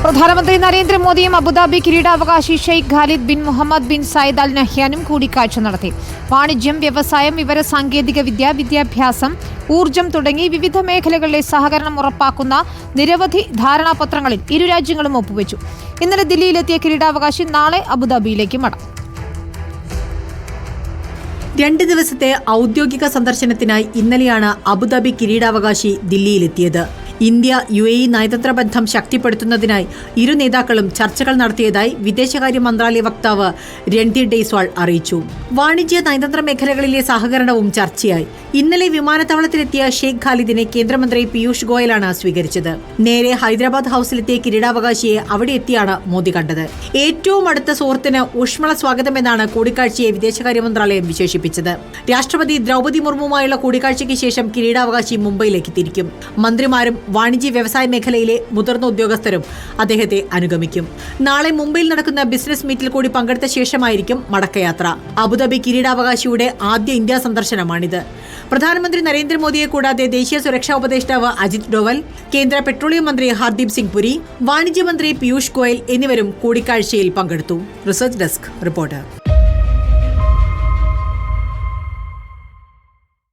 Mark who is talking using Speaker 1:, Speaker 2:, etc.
Speaker 1: പ്രധാനമന്ത്രി നരേന്ദ്രമോദിയും അബുദാബി കിരീടാവകാശി Sheikh Khalid bin Mohammed bin Zayed al നഹ്യാനും കൂടിക്കാഴ്ച നടത്തി. വാണിജ്യം, വ്യവസായം, വിവരസാങ്കേതിക വിദ്യ, വിദ്യാഭ്യാസം, ഊർജ്ജം തുടങ്ങി വിവിധ മേഖലകളിലെ സഹകരണം ഉറപ്പാക്കുന്ന നിരവധി ധാരണാപത്രങ്ങളിൽ ഇരു രാജ്യങ്ങളും ഒപ്പുവെച്ചു. ഇന്നലെ ദില്ലിയിലെത്തിയ കിരീടാവകാശി നാളെ അബുദാബിയിലേക്ക് മടങ്ങും.
Speaker 2: 2 ദിവസത്തെ ഔദ്യോഗിക സന്ദർശനത്തിനായി ഇന്നലെയാണ് അബുദാബി കിരീടാവകാശി ദില്ലിയിലെത്തിയത്. ഇന്ത്യ UAE നയതന്ത്ര ബന്ധം ശക്തിപ്പെടുത്തുന്നതിനായി ഇരു നേതാക്കളും ചർച്ചകൾ നടത്തിയതായി വിദേശകാര്യ മന്ത്രാലയ വക്താവ് രൺധീർ ഡെയ്സ്വാൾ അറിയിച്ചു. വാണിജ്യ, നയതന്ത്ര മേഖലകളിലെ സഹകരണവും ചർച്ചയായി. ഇന്നലെ വിമാനത്താവളത്തിലെത്തിയ ഷെയ്ഖ് ഖാലിദിനെ കേന്ദ്രമന്ത്രി പീയൂഷ് ഗോയലാണ് സ്വീകരിച്ചത്. നേരെ ഹൈദരാബാദ് ഹൌസിലെത്തിയ കിരീടാവകാശിയെ അവിടെ എത്തിയാണ് മോദി കണ്ടത്. ഏറ്റവും അടുത്ത സുഹൃത്തിന് ഊഷ്മള സ്വാഗതമെന്നാണ് കൂടിക്കാഴ്ചയെ വിദേശകാര്യ മന്ത്രാലയം വിശേഷിപ്പിച്ചത്. രാഷ്ട്രപതി ദ്രൗപദി മുർമുവുമായുള്ള കൂടിക്കാഴ്ചയ്ക്ക് ശേഷം കിരീടാവകാശി മുംബൈയിലേക്ക് തിരിക്കും. മന്ത്രിമാരും വാണിജ്യ, വ്യവസായ മേഖലയിലെ മുതിർന്ന ഉദ്യോഗസ്ഥരും അദ്ദേഹത്തെ അനുഗമിക്കും. നാളെ മുംബൈയിൽ നടക്കുന്ന ബിസിനസ് മീറ്റിൽ കൂടി പങ്കെടുത്ത ശേഷമായിരിക്കും മടക്കയാത്ര. അബുദാബി കിരീടാവകാശിയുടെ ആദ്യ ഇന്ത്യ സന്ദർശനമാണിത്. പ്രധാനമന്ത്രി നരേന്ദ്രമോദിയെ കൂടാതെ ദേശീയ സുരക്ഷാ ഉപദേഷ്ടാവ് അജിത് ഡോവൽ, കേന്ദ്ര പെട്രോളിയം മന്ത്രി ഹർദീപ് സിംഗ് പുരി, വാണിജ്യമന്ത്രി പീയൂഷ് ഗോയൽ എന്നിവരും കൂടിക്കാഴ്ചയിൽ പങ്കെടുത്തു. Research desk reporter.